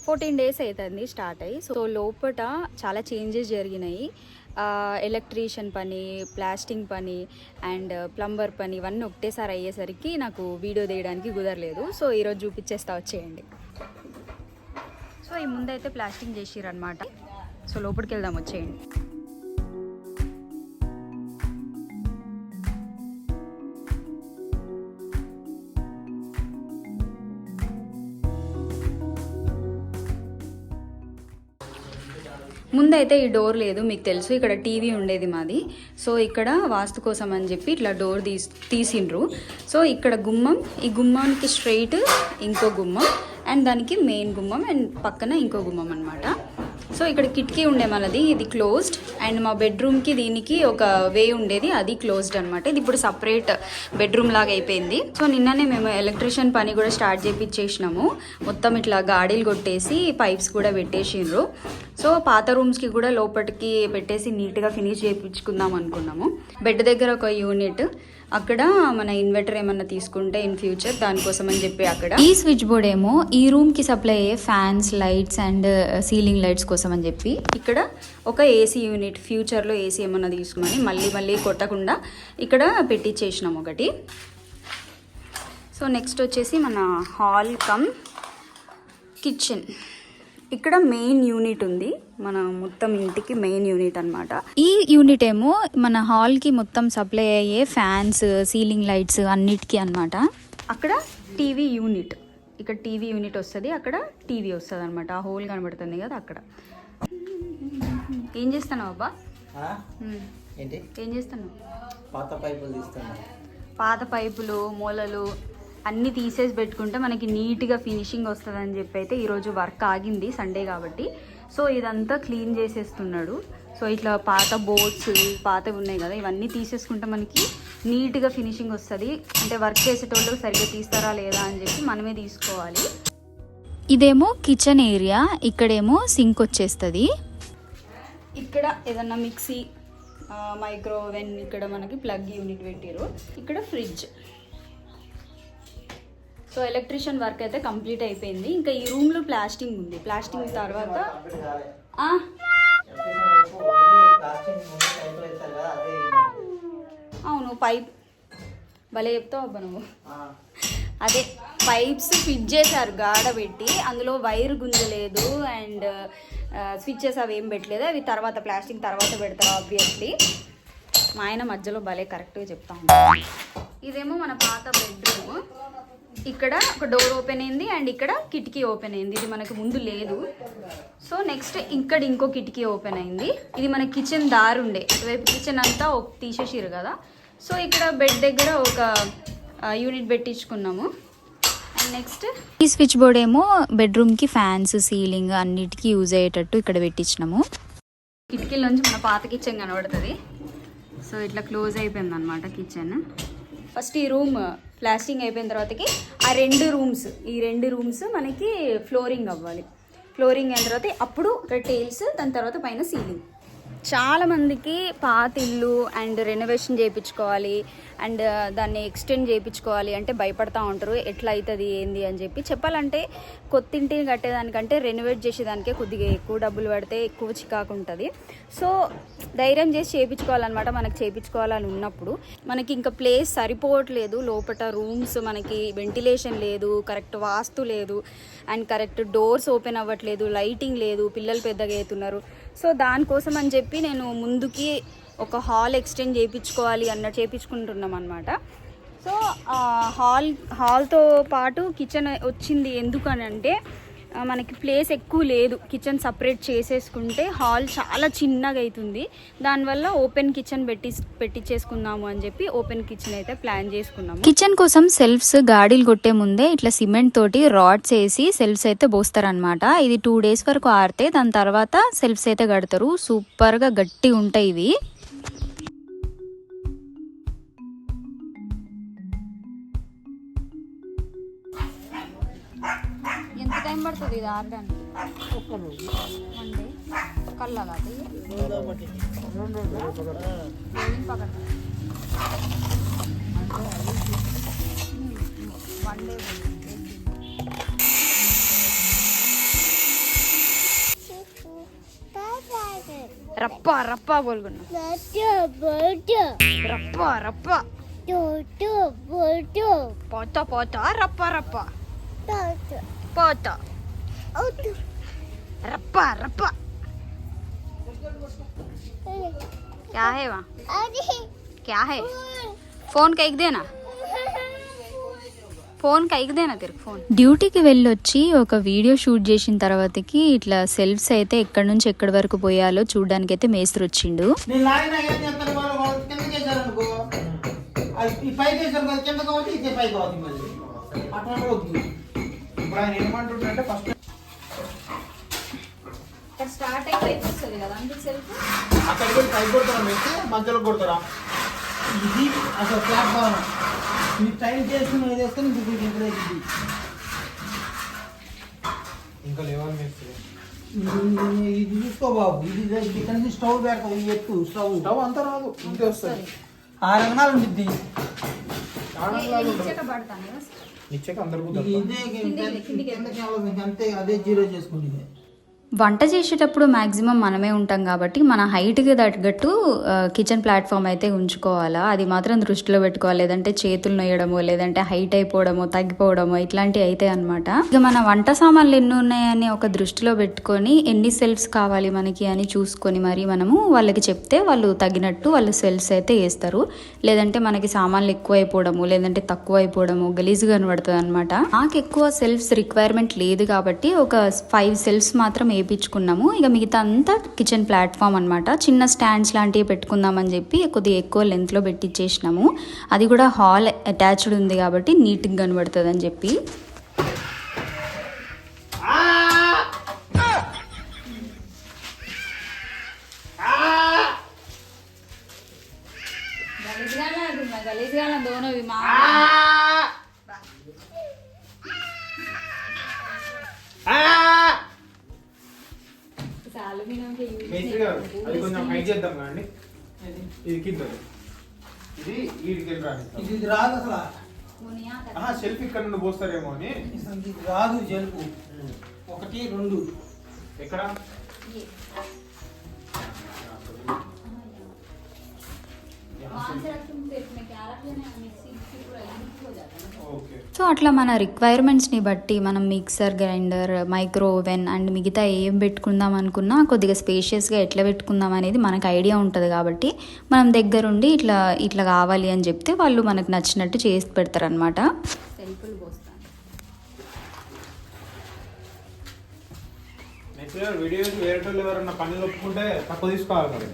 14 days అవుతుంది start అయ్యి. So లోపల చాలా చేంజెస్ జరిగినాయి. ఎలక్ట్రీషియన్ పని, ప్లాస్టింగ్ పని అండ్ ప్లంబర్ పని ఇవన్నీ ఒకటేసారి అయ్యేసరికి నాకు వీడియో తీయడానికి కుదరలేదు. సో ఈరోజు చూపించేస్తా, వచ్చేయండి. సో ఈ ముందైతే ప్లాస్టింగ్ చేసిర్రు అనమాట. సో లోపలికి వెళ్దాం, వచ్చేయండి. ముందైతే ఈ డోర్ లేదు, మీకు తెలుసు ఇక్కడ టీవీ ఉండేది మాది. సో ఇక్కడ వాస్తు కోసం అని చెప్పి ఇట్లా డోర్ తీసిండ్రు. సో ఇక్కడ గుమ్మం, ఈ గుమ్మానికి స్ట్రైట్ ఇంకో గుమ్మం అండ్ దానికి మెయిన్ గుమ్మం అండ్ పక్కన ఇంకో గుమ్మం అనమాట. సో ఇక్కడ కిటికీ ఉండే మనది, ఇది క్లోజ్డ్. అండ్ మా బెడ్రూమ్కి దీనికి ఒక వే ఉండేది, అది క్లోజ్డ్ అనమాట. ఇది ఇప్పుడు సపరేట్ బెడ్రూమ్ లాగా అయిపోయింది. సో నిన్ననే మేము ఎలక్ట్రీషియన్ పని కూడా స్టార్ట్ చేయించేసినాము. మొత్తం ఇట్లా గాడీలు కొట్టేసి పైప్స్ కూడా పెట్టేసిండ్రు. సో పాత రూమ్స్కి కూడా లోపలికి పెట్టేసి నీట్గా ఫినిష్ చేయించుకుందాం అనుకున్నాము. బెడ్ దగ్గర ఒక యూనిట్, అక్కడ మన ఇన్వర్టర్ ఏమన్నా తీసుకుంటే ఇన్ ఫ్యూచర్ దానికోసం అని చెప్పి అక్కడ. ఈ స్విచ్ బోర్డ్ ఏమో ఈ రూమ్ కి సప్లై అయ్యే fans, lights and ceiling lights కోసం అని చెప్పి ఇక్కడ ఒక ఏసీ యూనిట్, ఫ్యూచర్లో ఏసీ ఏమన్నా తీసుకుని మళ్ళీ కొట్టకుండా ఇక్కడ పెట్టించేసినాం ఒకటి. సో నెక్స్ట్ వచ్చేసి మన హాల్ కమ్ కిచెన్. ఇక్కడ మెయిన్ యూనిట్ ఉంది, మన మొత్తం ఇంటికి మెయిన్ యూనిట్ అనమాట. ఈ యూనిట్ ఏమో మన హాల్కి మొత్తం సప్లై అయ్యే ఫ్యాన్స్, సీలింగ్ లైట్స్ అన్నిటికీ అనమాట. అక్కడ టీవీ యూనిట్, ఇక్కడ టీవీ యూనిట్ వస్తుంది, అక్కడ టీవీ వస్తుంది అనమాట. ఆ హోల్ కనబడుతుంది కదా అక్కడ. ఏం చేస్తున్నావు అబ్బా? ఏం చేస్తున్నావు? పాత పైపులు, మూలలు అన్నీ తీసేసి పెట్టుకుంటే మనకి నీట్గా ఫినిషింగ్ వస్తుంది అని చెప్పి అయితే ఈరోజు వర్క్ ఆగింది, సండే కాబట్టి. సో ఇదంతా క్లీన్ చేసేస్తున్నాడు. సో ఇట్లా పాత బోర్డ్స్ పాతవి ఉన్నాయి కదా, ఇవన్నీ తీసేసుకుంటే మనకి నీట్గా ఫినిషింగ్ వస్తుంది. అంటే వర్క్ చేసేటోళ్ళు సరిగ్గా తీస్తారా లేదా అని చెప్పి మనమే తీసుకోవాలి. ఇదేమో కిచెన్ ఏరియా, ఇక్కడేమో సింక్ వచ్చేస్తుంది. ఇక్కడ ఏదన్నా మిక్సీ, మైక్రోవెన్, ఇక్కడ మనకి ప్లగ్ యూనిట్ పెట్టారు. ఇక్కడ ఫ్రిడ్జ్. సో ఎలక్ట్రీషియన్ వర్క్ అయితే కంప్లీట్ అయిపోయింది. ఇంకా ఈ రూమ్లో ప్లాస్టింగ్ ఉంది. ప్లాస్టింగ్ తర్వాత అవును పైప్ భలే చెప్తావు అబ్బా నువ్వు. అదే పైప్స్ ఫిట్ చేశారు గాడ పెట్టి, అందులో వైర్ గుంజలేదు అండ్ స్విచ్చెస్ అవి ఏం పెట్టలేదు. అవి తర్వాత ప్లాస్టింగ్ తర్వాత పెడతారు ఆబ్వియస్లీ. మా ఆయన మధ్యలో భలే కరెక్ట్గా చెప్తా ఉంటాం. ఇదేమో మన పాత బెడ్రూమ్. ఇక్కడ ఒక డోర్ ఓపెన్ అయింది అండ్ ఇక్కడ కిటికీ ఓపెన్ అయింది, ఇది మనకు ముందు లేదు. సో నెక్స్ట్ ఇక్కడ ఇంకో కిటికీ ఓపెన్ అయింది. ఇది మన కిచెన్ దారి ఉండే, అటువైపు కిచెన్ అంతా తీసేసిరు కదా. సో ఇక్కడ బెడ్ దగ్గర ఒక యూనిట్ పెట్టించుకున్నాము. అండ్ నెక్స్ట్ ఈ స్విచ్ బోర్డ్ ఏమో బెడ్రూమ్కి ఫ్యాన్స్, సీలింగ్ అన్నిటికీ యూజ్ అయ్యేటట్టు ఇక్కడ పెట్టించినాము. కిటికీల నుంచి మన పాత కిచెన్ కనబడుతుంది. సో ఇట్లా క్లోజ్ అయిపోయింది అనమాట కిచెన్. ఫస్ట్ ఈ రూమ్ ప్లాస్టింగ్ అయిపోయిన తర్వాతకి ఈ రెండు రూమ్స్ మనకి ఫ్లోరింగ్ అవ్వాలి. ఫ్లోరింగ్ అయిన తర్వాత అప్పుడు టైల్స్, దాని తర్వాత పైన సీలింగ్. చాలామందికి పాత ఇల్లు అండ్ రెనోవేషన్ చేయించుకోవాలి అండ్ దాన్ని ఎక్స్టెండ్ చేయించుకోవాలి అంటే భయపడతా ఉంటారు, ఎట్లా అవుతుంది ఏంది అని చెప్పి. చెప్పాలంటే కొత్త ఇంటిని కట్టేదానికంటే రెనోవేట్ చేసేదానికే కొద్దిగా ఎక్కువ డబ్బులు పడితే ఎక్కువ చికాకు ఉంటుంది. సో ధైర్యం చేసి చేయించుకోవాలన్నమాట. మనకు చేయించుకోవాలని ఉన్నప్పుడు మనకి ఇంకా ప్లేస్ సరిపోవట్లేదు, లోపల రూమ్స్ మనకి వెంటిలేషన్ లేదు, కరెక్ట్ వాస్తు లేదు అండ్ కరెక్ట్ డోర్స్ ఓపెన్ అవ్వట్లేదు, లైటింగ్ లేదు, పిల్లలు పెద్దగా అవుతున్నారు. సో దానికోసం అని చెప్పి నేను ముందుకి ఒక హాల్ ఎక్స్టెండ్ చేయించుకోవాలి అన్నట్టు చేయించుకుంటున్నాం అనమాట. సో హాల్తో పాటు కిచెన్ వచ్చింది. ఎందుకని అంటే మనకి ప్లేస్ ఎక్కువ లేదు, కిచెన్ సపరేట్ చేసేసుకుంటే హాల్ చాలా చిన్నగా అవుతుంది. దానివల్ల ఓపెన్ కిచెన్ పెట్టించేసుకుందాము అని చెప్పి ఓపెన్ కిచెన్ అయితే ప్లాన్ చేసుకున్నాము. కిచెన్ కోసం సెల్ఫ్స్ గాడీలు కొట్టే ముందే ఇట్లా సిమెంట్ తోటి రాడ్స్ వేసి సెల్ఫ్స్ అయితే పోస్తారనమాట. ఇది 2 days వరకు ఆరితే దాని తర్వాత సెల్ఫ్స్ అయితే కడతారు. సూపర్గా గట్టి ఉంటాయి ఇవి. ఎంత టైం పడుతుంది ఇది ఆరడానికి? ఒక్క రోజు, 1 day. కల్లా కాదు 1 day. रप्पा रप्पा बोल रप्पा रप्पा पोता पोता रप्पा रप्पा पोता रप्पा रप्पा क्या है वहाँ क्या है फोन कहीं देना ఫోన్ కైకి దేనా తిరుగు ఫోన్. డ్యూటీకి వెళ్ళొచ్చి ఒక వీడియో షూట్ చేసిన తర్వాతకి ఇట్లా సెల్ఫ్స్ అయితే ఎక్కడి నుంచి ఎక్కడి వరకు పోయాలో చూడడానికి అయితే మేస్త్రి వచ్చిండు. టైం చేసుకుని వేసుకొని ఇంకా లేవాలి ఇది చూసుకో బాబు. ఇది ఇక్కడ నుంచి స్టవ్ పెడతావు. ఇది ఎత్తు స్టవ్ అంతా రాదు. ఇంతే వస్తుంది. 6 అంగళాలు ఉంటుంది. అంతే అదే జీరో చేసుకుంటుంది. వంట చేసేటప్పుడు మ్యాక్సిమం మనమే ఉంటాం కాబట్టి మన హైట్కి తగ్గట్టు కిచెన్ ప్లాట్ఫామ్ అయితే ఉంచుకోవాలా. అది మాత్రం దృష్టిలో పెట్టుకోవాలి. లేదంటే చేతులు నొయ్యడమో లేదంటే హైట్ అయిపోవడమో తగ్గిపోవడమో ఇట్లాంటివి అయితే అనమాట. ఇక మన వంట సామాన్లు ఎన్ని ఉన్నాయని ఒక దృష్టిలో పెట్టుకొని ఎన్ని సెల్ఫ్స్ కావాలి మనకి అని చూసుకొని మరి మనము వాళ్ళకి చెప్తే వాళ్ళు తగినట్టు వాళ్ళు సెల్ఫ్స్ అయితే వేస్తారు. లేదంటే మనకి సామాన్లు ఎక్కువ అయిపోవడము లేదంటే తక్కువ అయిపోవడము గలీజుగా కనబడుతుంది అనమాట. నాకు ఎక్కువ సెల్ఫ్స్ రిక్వైర్మెంట్ లేదు కాబట్టి ఒక 5 సెల్ఫ్స్ మాత్రం వేయించుకున్నాము. ఇక మిగతా అంతా కిచెన్ ప్లాట్ఫామ్ అనమాట. చిన్న స్టాండ్స్ లాంటివి పెట్టుకుందామని చెప్పి కొద్దిగా ఎక్కువ లెంత్లో పెట్టించేసినాము. అది కూడా హాల్ అటాచ్డ్ ఉంది కాబట్టి నీట్గా కనబడుతుంది అని చెప్పి. అది కొంచెం హైట్ చేద్దాం కానీ ఇది కింద ఇది ఇది రాదు అసలు. సెల్ఫ్ ఇక్కడ నుండి పోస్తారేమో అని. ఇది రాదు జలుపు. 1 2 ఎక్కడ సో అట్లా మన రిక్వైర్మెంట్స్ని బట్టి మనం mixer grinder micro oven and మిగతా ఏం పెట్టుకుందాం అనుకున్నా కొద్దిగా స్పేషియస్గా ఎట్లా పెట్టుకుందాం అనేది మనకు ఐడియా ఉంటుంది కాబట్టి మనం దగ్గరుండి ఇట్లా ఇట్లా కావాలి అని చెప్తే వాళ్ళు మనకు నచ్చినట్టు చేసి పెడతారనమాట. వీడియో వేరే ఎవరన్నా పనులు ఒప్పుకుంటే తక్కువ తీసుకోవాలి మరి.